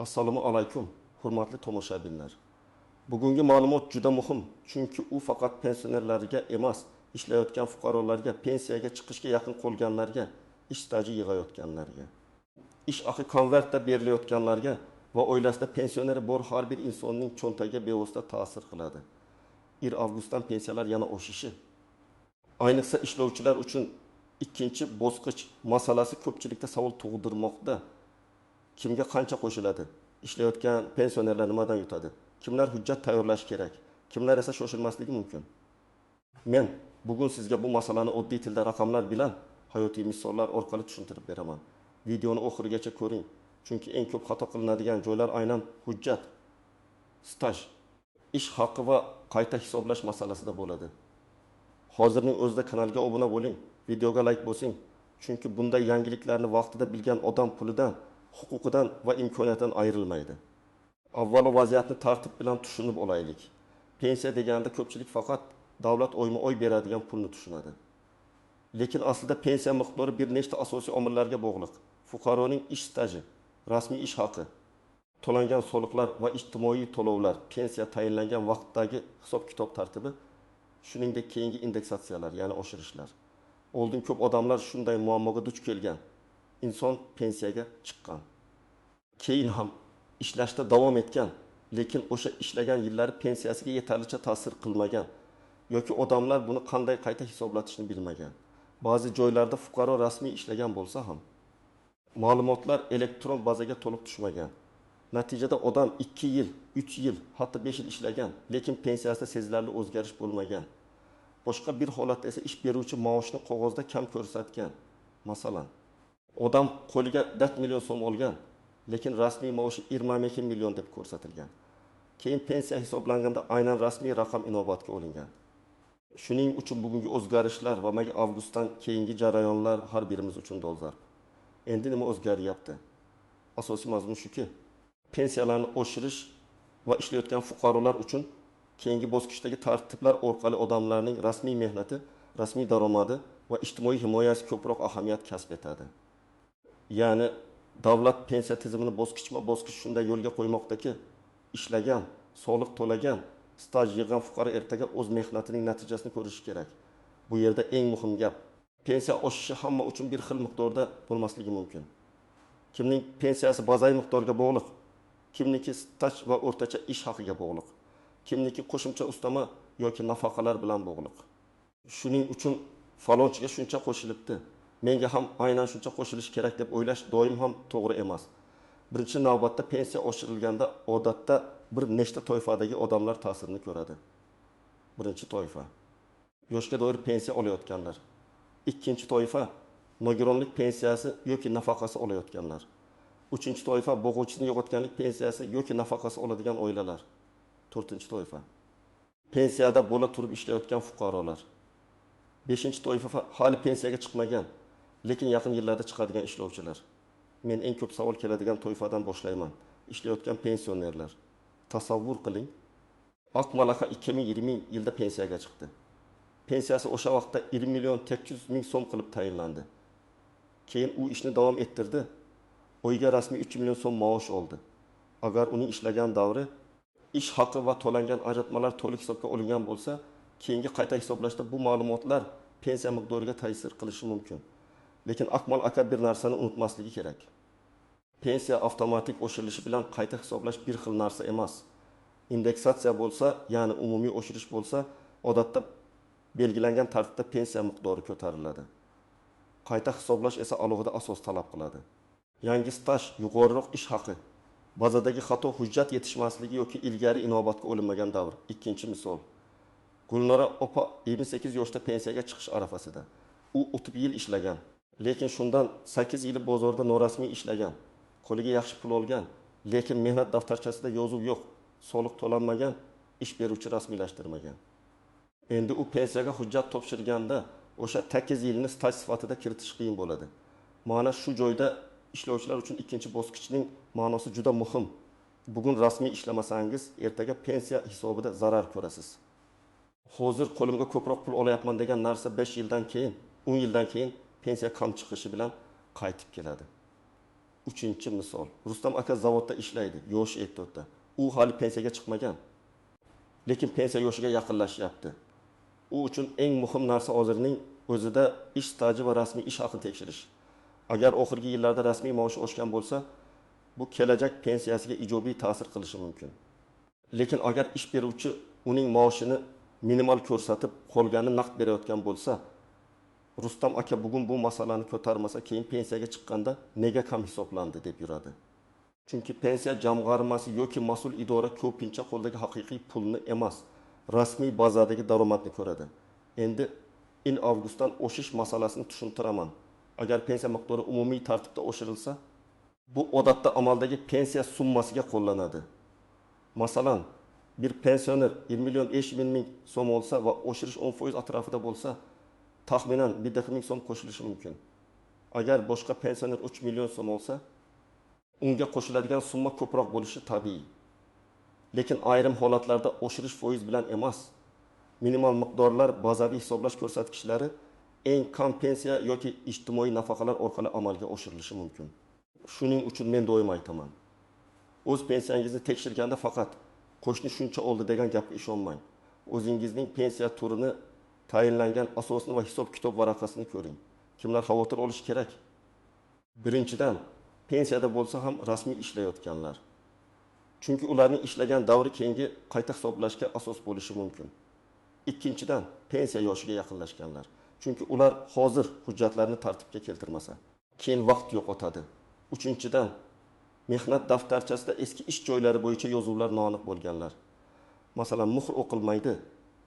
Assalomu alaykum, hurmatli tomoshabinlar. Bugungi ma'lumot juda muhim, chunki u faqat pensionerlarga emas, ishlayotgan fuqarolarga, pensiyaga chiqishga yaqin qolganlarga, ish staji yig'ayotganlarga, ish haqi konvertda berilayotganlarga va oilasida pensioneri bor har bir insonning cho'ntagiga bevosita ta'sir qiladi. 1 avgustdan pensiyalar yana oshishi. Ayniqsa ishlovchilar uchun ikkinchi bosqich masalasi ko'pchilikda savol tug'dirmoqda. Kimga qancha qo'shiladi? Ishlayotgan pensionerlar nimadan yutadi? Kimlar hujjat tayyorlash kerak? Kimlar esa shoshilmasligi mumkin? Men bugun sizga bu masalani oddiy tilda raqamlar bilan hayotiy misollar orqali tushuntirib beraman. Videoni oxirigacha ko'ring, chunki eng ko'p xato qilinadigan joylar aynan hujjat, staj, ish haqi va qayta hisoblash masalasida bo'ladi. Hozirning o'zida kanalga obuna bo'ling, videoga like bosing, chunki bunday yangiliklarni vaqtida bilgan odam pulidan, huquqidan va imkoniyatidan ayrilmaydi. Avvalo vaziyatni tartib bilan tushunib olaylik. Pensiya deganda ko'pchilik faqat davlat oyma-oy beradigan pulni tushunadi. Lekin aslida pensiya miqdori bir nechta asosiy omillarga bog'liq. Fuqaroning ish staji, rasmiy ish haqi, to'langan soliqlar va ijtimoiy to'lovlar, pensiya tayinlangan vaqtdagi hisob-kitob tartibi, shuningdek keyingi indeksatsiyalar, ya'ni oshirishlar. Oldin ko'p odamlar shunday muammoga duch kelgan. Inson pensiyaga chiqqan. Keyin ham ishlashda davom etgan, lekin o'sha ishlagan yillari pensiyasiga yetarlicha ta'sir qilmagan yoki odamlar buni qanday qayta hisoblatishni bilmagan. Ba'zi joylarda fuqaro rasmiy ishlagan bo'lsa ham ma'lumotlar elektron bazaga to'liq tushmagan. Natijada odam 2 yil, 3 yil, hatto 5 yil ishlagan, lekin pensiyasida sezilarli o'zgarish bo'lmagan. Boshqa bir holatda esa ish beruvchi maoshni qog'ozda kam ko'rsatgan. Masalan, odam qo'liga 4 million so'm olgan, lekin rasmiy maoshi 22 million deb ko'rsatilgan. Keyin pensiya hisoblanganda aynan rasmiy raqam inobatga olingan. Shuning uchun bugungi o'zgarishlar va avgustdan keyingi jarayonlar har birimiz uchun dolzarb. Endi nima o'zgaryapti? Asosiy mazmun shuki, pensiyalarni oshirish va ishlayotgan fuqarolar uchun keyingi bosqichdagi tartiblar orqali odamlarning rasmiy mehnati, rasmiy daromadi va ijtimoiy himoyasi ko'proq ahamiyat kasb etadi. Ya'ni davlat pensiya tizimini bosqichma-bosqich shunday yo'lga qo'ymoqdaki, ishlagan, soliq to'lagan, staj yig'gan fuqaro ertaga o'z mehnatining natijasini ko'rishi kerak. Bu yerda eng muhim gap, pensiya oshishi hamma uchun bir xil miqdorda bo'lmasligi mumkin. Kimning pensiyasi bazaviy miqdorga bog'liq, kimniki staj va o'rtacha ish haqiga bog'liq, kimniki qo'shimcha ustama yoki nafaqalar bilan bog'liq. Shuning uchun falonchiga shuncha qo'shilibdi, menga ham aynan shuncha qo'shilish kerak deb o'ylash doim ham to'g'ri emas. Birinchi navbatda pensiya oshirilganda odatda bir nechta toifadagi odamlar ta'sirini ko'radi. Birinchi toifa yoshga doir pensiya olayotganlar. Ikkinchi toifa nogironlik pensiyasi yoki nafaqasi olayotganlar. Uchinchi toifa bo'g'uvchisini yo'qotganlik pensiyasi yoki nafaqasi oladigan oilalar. To'rtinchi toifa pensiyada bo'la turib ishlayotgan fuqarolar. Beshinchi toifa hali pensiyaga chiqmagan, lekin yaqin yillarda chiqadigan ishlovchilar. Men eng ko'p savol keladigan toifadan boshlayman. Ishlayotgan pensionerlar. Tasavvur qiling, Akmalaka 2020 yilda pensiyaga chiqdi. Pensiyasi o'sha vaqtda 20 million 800 ming so'm qilib tayinlandi. Keyin u ishni davom ettirdi. Oyga rasmiy 3 million so'm maosh oldi. Agar uning ishlagan davri, ish haqi va to'langan ajratmalar to'liq hisobga olingan bo'lsa, keyingi qayta hisoblashda bu ma'lumotlar pensiya miqdoriga ta'sir qilishi mumkin. Lekin Akmal aka bir narsani unutmasligi kerak. Pensiya avtomatik oshirilishi bilan qayta hisoblash bir xil narsa emas. Indeksatsiya bo'lsa, ya'ni umumiy oshirish bo'lsa, odatda belgilangan tartibda pensiya miqdori ko'tariladi. Qayta hisoblash esa alohida asos talab qiladi. Yangi staj, yuqoriroq ish haqi, bazadagi xato hujjat yetishmasligi yoki ilgari inobatga olinmagan davr. Ikkinchi misol. Gulnora opa 28 yoshda pensiyaga chiqish arafasida. U 30 yil ishlagan, lekin shundan 8 yili bozorda norasmiy ishlagan. Qo'liga yaxshi pul olgan, lekin mehnat daftarchasida yozuv yo'q, soliq to'lanmagan, ish beruvchi rasmiylashtirmagan. Endi u pensiyaga hujjat topshirganda o'sha 8 yilni staj sifatida kiritish qiyin bo'ladi. Mana shu joyda ishlovchilar uchun ikkinchi bosqichning ma'nosi juda muhim. Bugun rasmiy ishlamasangiz, ertaga pensiya hisobida zarar ko'rasiz. Hozir qo'limga ko'proq pul olayapman degan narsa 5 yildan keyin, 10 yildan keyin pensiya kam chiqishi bilan qaytib keladi. Uchinchi misol. Rustam aka zavodda ishlaydi, yosh ertotda. U hali pensiyaga chiqmagan. Lekin pensiya yoshiga yaqinlashyapti. U uchun eng muhim narsa hozirning o'zida ish staji va rasmiy ish haqini tekshirish. Agar oxirgi yillarda rasmiy maoshi oshgan bo'lsa, bu kelajak pensiyasiga ijobiy ta'sir qilishi mumkin. Lekin agar ish beruvchi uning maoshini minimal ko'rsatib, qolganini naqd berayotgan bo'lsa, Rustam aka bugun bu masalani ko'tarmasa, keyin pensiyaga chiqqanda nega kam hisoblandi deb yuradi. Chunki pensiya jamg'armasi yoki mas'ul idora ko'pincha qo'ldagi haqiqiy pulni emas, rasmiy bazadagi daromadni ko'radi. Endi avgustdan o'shish masalasini tushuntiraman. Agar pensiya miqdori umumiy tartibda oshirilsa, bu odatda amaldagi pensiya summasiga qo'llanadi. Masalan, bir pensioner 20 million 500 ming so'm olsa va oshirish 10% atrofida bo'lsa, taxminan 1 ming so'm qo'shilishi mumkin. Agar boshqa pensioner 3 million so'm olsa, unga qo'shiladigan summa ko'proq bo'lishi tabiiy. Lekin ayrim holatlarda oshirish foiz bilan emas, minimal miqdorlar bazaviy hisoblash ko'rsatkichlari eng kam pensiya yoki ijtimoiy nafaqalar orqali amalga oshirilishi mumkin. Shuning uchun men doim aytaman. O'z pensiyangizni tekshirganda faqat qo'shni shuncha oldi degan gapga ishonmang. O'zingizning pensiya turini, tayinlangan asosni va hisob-kitob varaqasini ko'ring. Kimlar xavotir olish kerak? Birinchidan, pensiyada bo'lsa ham rasmiy ishlayotganlar. Chunki ularning ishlagan davri keyingi qayta hisoblashga asos bo'lishi mumkin. Ikkinchidan, pensiya yoshiga yaqinlashganlar. Chunki ular hozir hujjatlarni tartibga keltirmasa, keyin vaqt yo'qotadi. Uchinchidan, mehnat daftarchasida eski ish joylari bo'yicha yozuvlar noaniq bo'lganlar. Masalan, muhr o'qilmaydi,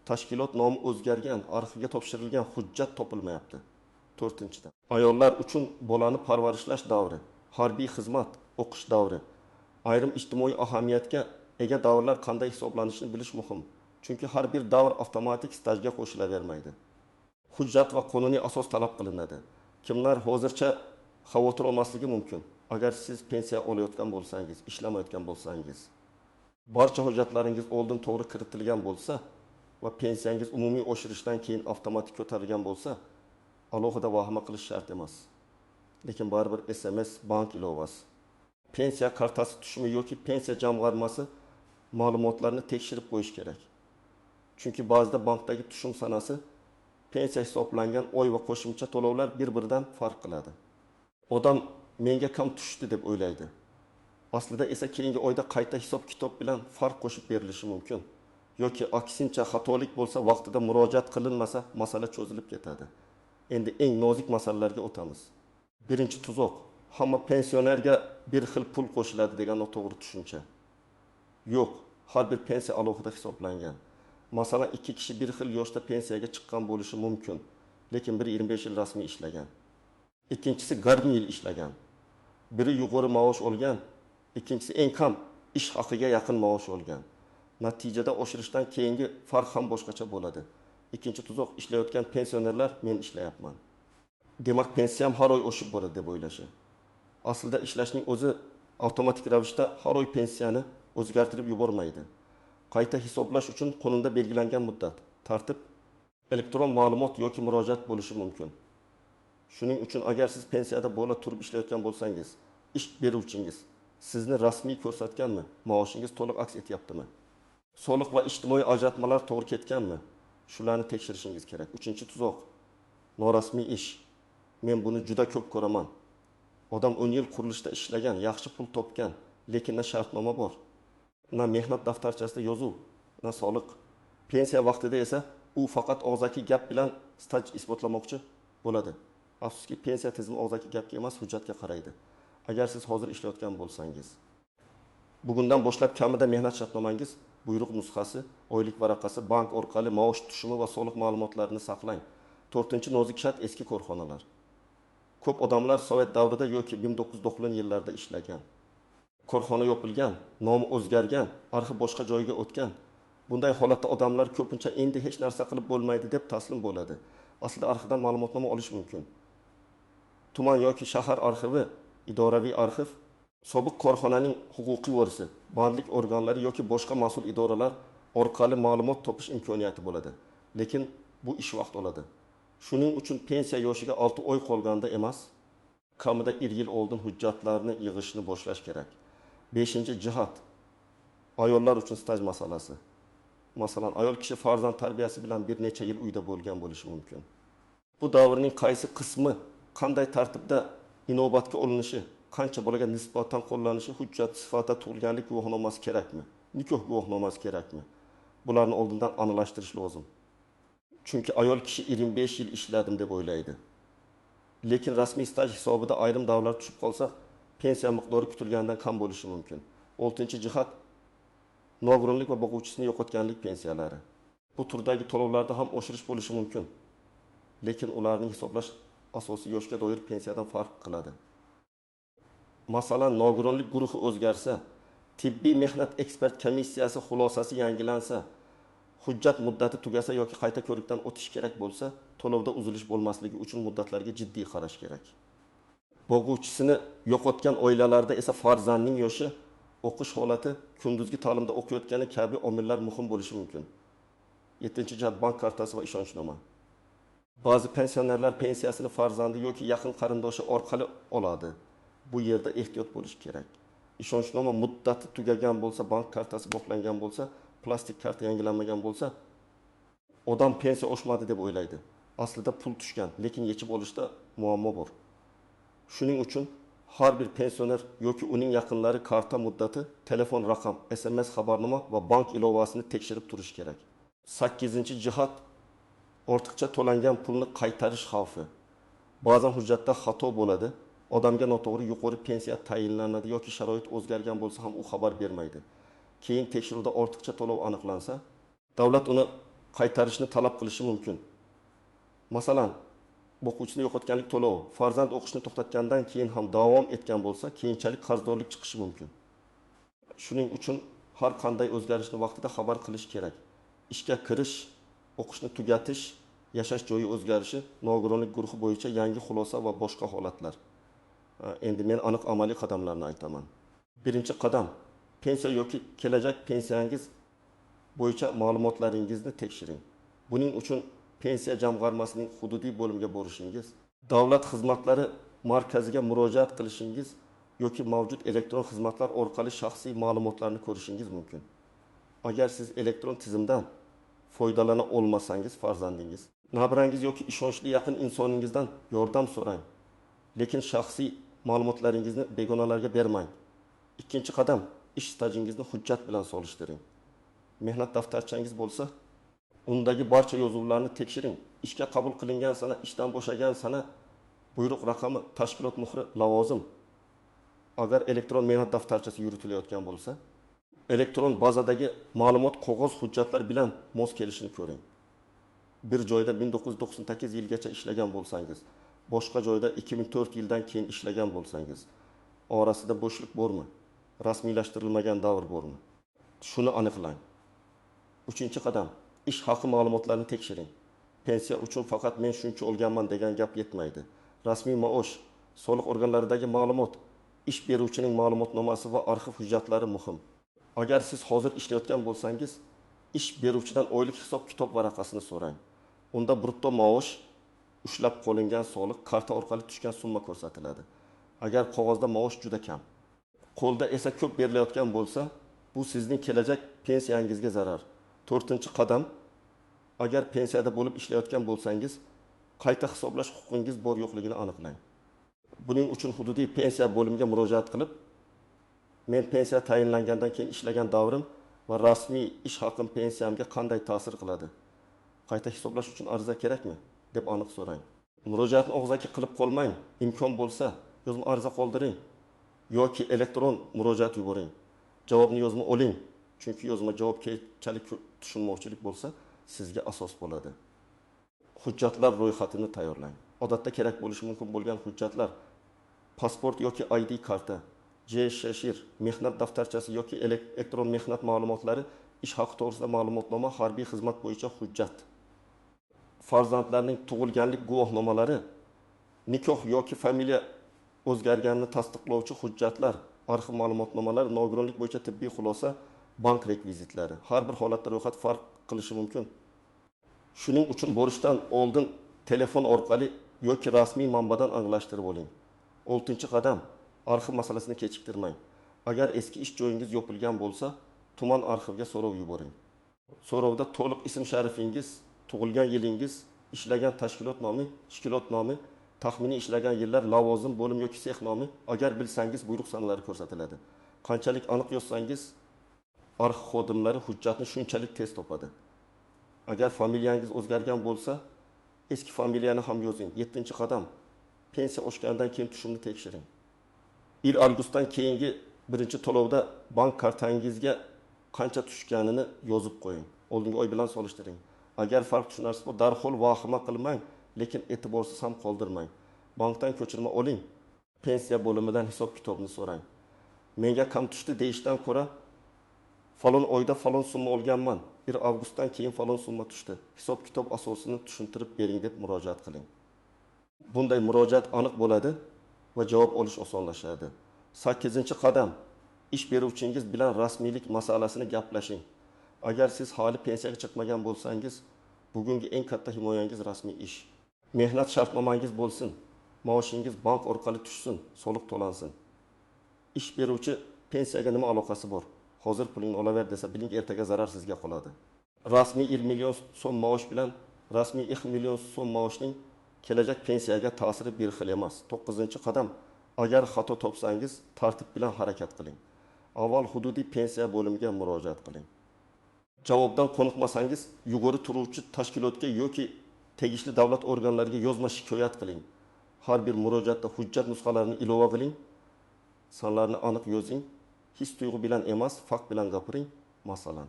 tashkilot nomi o'zgargan, arxivga topshirilgan hujjat topilmayapti. To'rtinchidan, ayollar uchun bolani parvarishlash davri, harbiy xizmat, o'qish davri, ayrim ijtimoiy ahamiyatga ega davrlar qanday hisoblanishini bilish muhim. Chunki har bir davr avtomatik stajga qo'shilavermaydi. Hujjat va qonuniy asos talab qilinadi. Kimlar hozircha xavotir olmasligi mumkin? Agar siz pensiya olayotgan bo'lsangiz, ishlamayotgan bo'lsangiz, barcha hujjatlaringiz oldin to'g'ri kiritilgan bo'lsa va pensiyangiz umumiy oshirishdan keyin avtomatik ko'tarilgan bo'lsa, alohida vahima qilish shart emas. Lekin baribir SMS, bank ilovasi, pensiya kartasi tushumi yoki pensiya jamg'armasi ma'lumotlarini tekshirib qo'yish kerak. Chunki ba'zida bankdagi tushum sanasi pensiya hisoblangan oy va qo'shimcha to'lovlar bir-biridan farq qiladi. Odam menga kam tushdi deb o'ylaydi. Aslida esa keyingi oyda qayta hisob-kitob bilan farq qo'shib berilishi mumkin. Yoki aksincha xatolik bo'lsa, vaqtida murojaat qilinmasa, masala cho'zilib ketadi. Endi eng nozik masalalarga o'tamiz. Birinchi tuzoq, hamma pensionerga bir xil pul qo'shiladi degan noto'g'ri tushuncha. Yo'q, har bir pensiya alohida hisoblangan. Masalan, ikki kishi bir xil yoshda pensiyaga chiqqan bo'lishi mumkin, lekin biri 25 yil rasmiy ishlagan, ikkinchisi yarmi yil ishlagan. Biri yuqori maosh olgan, ikkinchisi eng kam ish haqiga yaqin maosh olgan. Natijada oshirishdan keyingi farq ham boshqacha bo'ladi. Ikkinchi tuzoq, ishlayotgan pensionerlar men ishlayapman, demak pensiyam har oy oshib boradi deb o'ylashi. Aslida ishlashning o'zi avtomatik ravishda har oy pensiyani o'zgartirib yubormaydi. Qayta hisoblash uchun qonunda belgilangan muddat, tartib, elektron ma'lumot yoki murojaat bo'lishi mumkin. Shuning uchun agar siz pensiyada bo'la turib ishlayotgan bo'lsangiz, ish beruvchingiz sizni rasmiy ko'rsatganmi? Maoshingiz to'liq aks etyaptimi? Soliq va ijtimoiy ajratmalar to'g'ri ketganmi? Shularni tekshirishingiz kerak. Uchinchi tuzoq, norasmiy ish. Men buni juda ko'p ko'raman. Odam 10 yil qurilishda ishlagan, yaxshi pul topgan, lekin shartnoma bor. Na mehnat daftarchasida yozuv, na soliq. Pensiya vaqtida esa u faqat og'zaki gap bilan staj isbotlamoqchi bo'ladi. Afsuski, pensiya tizimi og'zaki gapga emas, hujjatga qaraydi. Agar siz hozir ishlayotgan bo'lsangiz, bugundan boshlab kamida mehnat shartnomangiz, buyruq nusxasi, oylik varaqasi, bank orqali maosh tushumi va soliq ma'lumotlarini saqlang. 4-nozik shart eski korxonalar. Ko'p odamlar Sovet davrida yoki 1990 yillarda ishlagan. Korxona yopilgan, nomi o'zgargan, arxiv boshqa joyga o'tgan. Bunday holatda odamlar ko'pincha endi hech narsa qilib bo'lmaydi deb taslim bo'ladi. Aslida arxivdan ma'lumotnoma olish mumkin. Tuman yoki shahar arxivi, idoraviy arxiv, sobiq korxonaning huquqiy varisi, bandlik organlari yoki boshqa mas'ul idoralar orqali ma'lumot topish imkoniyati bo'ladi. Lekin bu ish vaqt oladi. Shuning uchun pensiya yoshiga 6 oy qolganda emas, Kamida 1 yil oldin hujjatlarni yig'ishni boshlash kerak. 5-jihat ayollar uchun staj masalasi. Masalan, ayol kishi farzand tarbiyasi bilan bir necha yil uyda bo'lgan bo'lishi mumkin. Bu davrning qaysi qismi qanday tartibda inobatga olinishi, qancha bolaga nisbatan qo'llanishi hujjat sifatida tug'ilganlik guvohnomasi kerakmi? Nikoh guvohnomasi kerakmi? Bularni oldindan aniqlashtirish lozim. Chunki ayol kishi 25 yil ishladim deb o'ylaydi. Lekin rasmiy staj hisobida ayrim davrlar tushib qolsa, pensiya miqdori kutilgandan kam bo'lishi mumkin. 6-jihat nogironlik va boquvchisini yo'qotganlik pensiyalari. Bu turdagi to'lovlarda ham oshirish bo'lishi mumkin. Lekin ularning hisoblash asosiy yoshga doir pensiyadan farq qiladi. Masalan, nogironlik guruhi o'zgarsa, tibbiy mehnat ekspert komissiyasi xulosasi yangilansa, hujjat muddati tugasa yoki qayta ko'rikdan o'tish kerak bo'lsa, to'lovda uzilish bo'lmasligi uchun muddatlarga jiddiy qarash kerak. Boquvchisini yo'qotgan oilalarda esa farzandning yoshi, o'qish holati, kunduzgi ta'limda o'qiyotgani kabi omillar muhim bo'lishi mumkin. 7-jihat bank kartasi va ishonchnoma. Ba'zi pensionerlar pensiyasini farzandi yoki yaqin qarindoshi orqali oladi. Bu yerda ehtiyot bo'lish kerak. Ishonchnoma muddati tugagan bo'lsa, bank kartasi bloklangan bo'lsa, plastik karta yangilanmagan bo'lsa, odam pensiya oshmadi deb o'ylaydi. Aslida pul tushgan, lekin yechib olishda muammo bor. Shuning uchun har bir pensioner yoki uning yaqinlari karta muddati, telefon raqam, SMS xabarnoma va bank ilovasini tekshirib turish kerak. 8-jihat ortiqcha to'langan pulni qaytarish xavfi. Ba'zan hujjatda xato bo'ladi. Odamga noto'g'ri yuqori pensiya tayinlanadi yoki sharoit o'zgargan bo'lsa ham u xabar bermaydi. Keyin tekshiruvda ortiqcha to'lov aniqlansa, davlat uni qaytarishni talab qilishi mumkin. Masalan, o'quvchini yo'qotganlik to'lovi farzand o'qishni to'xtatgandan keyin ham davom etgan bo'lsa, keyinchalik qarzdorlik chiqishi mumkin. Shuning uchun har qanday o'zgarishni vaqtida xabar qilish kerak. Ishga kirish, o'qishni tugatish, yashash joyi o'zgarishi, nogironlik guruhi bo'yicha yangi xulosa va boshqa holatlar. Endi men aniq amaliy qadamlarni aytaman. Birinchi qadam, pensiya yoki kelajak pensiyangiz bo'yicha ma'lumotlaringizni tekshiring. Buning uchun pensiya jamg'armasining hududiy bo'limiga borishingiz, davlat xizmatlari markaziga murojaat qilishingiz yoki mavjud elektron xizmatlar orqali shaxsiy ma'lumotlarni ko'rishingiz mumkin. Agar siz elektron tizimdan foydalana olmasangiz, farzandingiz, nabirangiz yoki ishonchli yaqin insoningizdan yordam so'rang. Lekin shaxsiy ma'lumotlaringizni begonalarga bermang. Ikkinchi qadam, ish stajingizni hujjat bilan solishtiring. Mehnat daftarchangiz bo'lsa, undagi barcha yozuvlarni tekshiring. Ishga qabul qilingan sana, ishdan bo'shagan sana, buyruq raqami, tashkilot muhri, lavozim. Agar elektron mehnat daftarchasi yuritilayotgan bo'lsa, elektron bazadagi ma'lumot qog'oz hujjatlar bilan mos kelishini ko'ring. Bir joyda 1998 yilgacha ishlagan bo'lsangiz, boshqa joyda 2004 yildan keyin ishlagan bo'lsangiz, orasida bo'shliq bormi? Rasmiylashtirilmagan davr bormi? Shuni aniqlang. 3-qadam, ish haqi ma'lumotlarini tekshiring. Pensiya uchun faqat men shuncha olganman degan gap yetmaydi. Rasmiy maosh, soliq organlaridagi ma'lumot, ish beruvchining ma'lumotnomasi va arxiv hujjatlari muhim. Agar siz hozir ishlayotgan bo'lsangiz, ish beruvchidan oylik hisob-kitob varaqasini so'rang. Unda brutto maosh, ushlab qo'lingan soliq, karta orqali tushgan summa ko'rsatiladi. Agar qog'ozda maosh juda kam, qo'lda esa ko'p berilayotgan bo'lsa, bu sizning kelajak pensiyangizga zarar. 4-qadam, agar pensiyada bo'lib ishlayotgan bo'lsangiz, qayta hisoblash huquqingiz bor yo'qligini aniqlang. Buning uchun hududiy pensiya bo'limiga murojaat qilib, men pensiya tayinlangandan keyin ishlagan davrim va rasmiy ish haqim pensiyamga qanday ta'sir qiladi? Qayta hisoblash uchun ariza kerakmi? Deb aniq so'rang. Murojaatni og'zaki qilib qolmang. Imkon bo'lsa, yozma ariza qoldiring yoki elektron murojaat yuboring. Javobni yozma oling. Chunki yozma javob keyinchalik tushunmovchilik bo'lsa, sizga asos bo'ladi. Hujjatlar ro'yxatini tayyorlang. Odatda kerak bo'lishi mumkin bo'lgan hujjatlar: pasport yoki ID karta, J-shashir, mehnat daftarchasi yoki elektron mehnat ma'lumotlari, ish haqi to'g'risida ma'lumotnoma, harbiy xizmat bo'yicha hujjat, farzandlarning tug'ilganlik guvohnomalari, nikoh yoki familiya o'zgarganini tasdiqlovchi hujjatlar, arxiv ma'lumotnomalari, nogironlik bo'yicha tibbiy xulosa, bank rekvizitlari. Har bir holatda ro'yxat farq qilishi mumkin. Shuning uchun borishdan oldin telefon orqali yoki rasmiy manbadan anglashtirib oling. 6 qadam, arxiv masalasini kechiktirmang. Agar eski ish joyingiz yopilgan bo'lsa, tuman arxivga so'rov yuboring. So'rovda to'liq ism sharifingiz, tug'ilgan yilingiz, ishlagan tashkilot nomi, tashkilot nomi, taxminiy ishlagan yillar, lavozim, bo'lim yoki sex nomi, agar bilsangiz buyruq sanalari ko'rsatiladi. Qanchalik aniq yozsangiz, arxiv xodimlari hujjatni shunchalik tez topadi. Agar familiyangiz o'zgargan bo'lsa, eski familiyani ham yozing. 7-qadam, pensiya oshgandan keyin tushumni tekshiring. Avgustdan keyingi birinchi to'lovda bank kartangizga qancha tushganini yozib qo'ying. Oldingi oy bilan solishtiring. Agar farq tushunarsiz bo'lsa, darhol vahima qilmang, lekin e'tiborsiz ham qoldirmang. Bankdan ko'chirma oling. Pensiya bo'limidan hisob kitobni so'rang. Menga kam tushdi deyishdan ko'ra, falon oyda falon summa olganman. Avgustdan keyin falon summa tushdi. Hisob kitob asosini tushuntirib bering deb murojaat qiling. Bunday murojaat aniq bo'ladi va javob olish osonlashadi. 8-qadam, ish beruvchingiz bilan rasmiylik masalasini gaplashing. Agar siz hali pensiyaga chiqmagan bo'lsangiz, bugungi eng katta himoyangiz rasmiy ish. Mehnat shartnomangiz bo'lsin, maoshingiz bank orqali tushsin, soliq to'lansin. Ish beruvchi pensiyaga nima aloqasi bor? Hozir pulingni olaver desa, biling ertaga zarar sizga qoladi. Rasmiy 1 million so'm maosh bilan rasmiy 2 million so'm maoshning kelajak pensiyaga ta'siri bir xil emas. 9-qadam, agar xato topsangiz, tartib bilan harakat qiling. Avval hududiy pensiya bo'limiga murojaat qiling. Javobdan qoniqmasangiz, yuqori turuvchi tashkilotga yoki tegishli davlat organlariga yozma shikoyat qiling. Har bir murojaatda hujjat nusxalarini ilova qiling. Sanlarni aniq yozing. His tuyg'u bilan emas, fakt bilan gapiring. Masalan,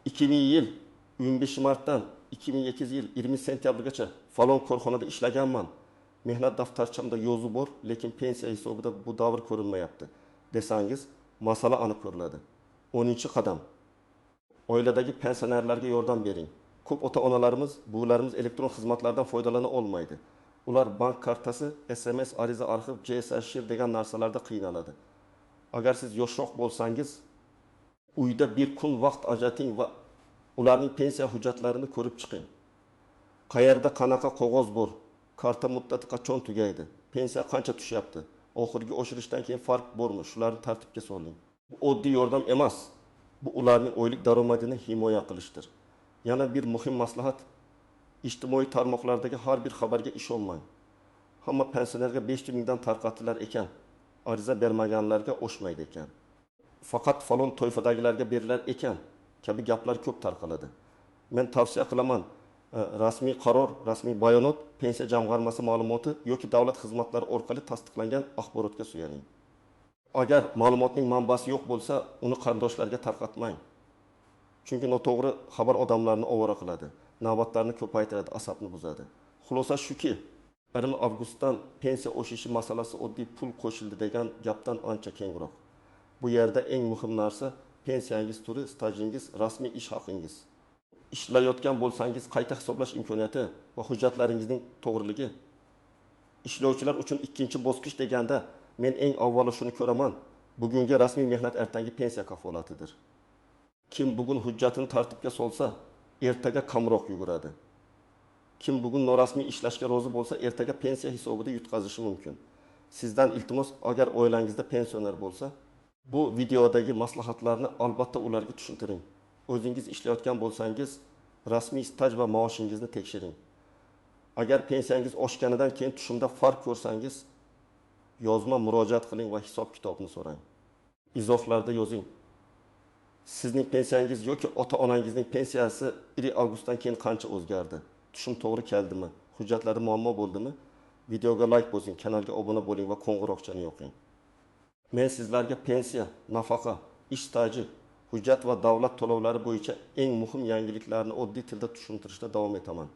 2000 yil 15 martdan 2002 yil 20 sentyabrgacha falon korxonada ishlaganman. Mehnat daftarchamda yozuv bor, lekin pensiya hisobida bu davr ko'rinmayapti desangiz, masala aniq ko'riladi. 10-qadam, oiladagi pensionerlarga yordam bering. Ko'p ota-onalarimiz, buvilarimiz elektron xizmatlardan foydalana olmaydi. Ular bank kartasi, SMS, ariza, arxiv, JSashir degan narsalarda qiynaladi. Agar siz yoshroq bo'lsangiz, uyda bir kun vaqt ajrating va ularning pensiya hujjatlarini ko'rib chiqing. Qayerda qanaqa qog'oz bor? Karta muddati qachon tugaydi? Pensiya qancha tushyapti? Oxirgi oshirishdan keyin farq bormi? Shularni tartibga soling. Bu oddiy yordam emas. Bu ularning oylik daromadini himoya qilishdir. Yana bir muhim maslahat, ijtimoiy tarmoqlardagi har bir xabarga ishonmang. Hamma pensionerga 500 mingdan tarqatilar ekan, ariza bermaganlarga o'shmaydi ekan. Faqat falon toifadagilarga berilar ekan kabi gaplar ko'p tarqaladi. Men tavsiya qilaman, rasmiy qaror, rasmiy bayonot, pensiya jamg'armasi ma'lumoti yoki davlat xizmatlari orqali tasdiqlangan axborotga suyaning. Agar ma'lumotning manbasi yo'q bo'lsa, uni qarindoshlarga tarqatmang. Chunki noto'g'ri xabar odamlarni ovora qiladi, navbatlarni ko'paytiradi, asabni buzadi. Xulosa shuki, 1-avgustdan pensiya oshishi masalasi oddiy pul qo'shildi degan gapdan ancha kengroq. Bu yerda eng muhim narsa pensiyangiz turi, stajingiz, rasmiy ish haqingiz. Ishlayotgan bo'lsangiz, qayta hisoblash imkoniyati va hujjatlaringizning to'g'riligi. Ishlovchilar uchun ikkinchi bosqich deganda men eng avvalo shuni ko'raman. Bugungi rasmiy mehnat ertangi pensiya kafolatidir. Kim bugun hujjatini tartibga solsa, ertaga kamroq yuguradi. Kim bugun norasmiy ishlashga rozi bo'lsa, ertaga pensiya hisobida yutqazishi mumkin. Sizdan iltimos, agar oilangizda pensioner bo'lsa, bu videodagi maslahatlarni albatta ularga tushuntiring. O'zingiz ishlayotgan bo'lsangiz, rasmiy staj va maoshingizni tekshiring. Agar pensiyangiz oshganidan keyin tushumda farq ko'rsangiz, yozma murojaat qiling va hisob kitobni so'rang. Izohlarda yozing. Sizning pensiyangiz yoki ota-onangizning pensiyasi 1-avgustdan keyin qancha o'zgardi? Tushum to'g'ri keldimi? Hujjatlarda muammo bo'ldimi? Videoga like bosing, kanalga obuna bo'ling va qo'ng'iroqchani yoqing. Men sizlarga pensiya, nafaqa, ish staji, hujjat va davlat to'lovlari bo'yicha eng muhim yangiliklarni oddiy tilda tushuntirishda davom etaman.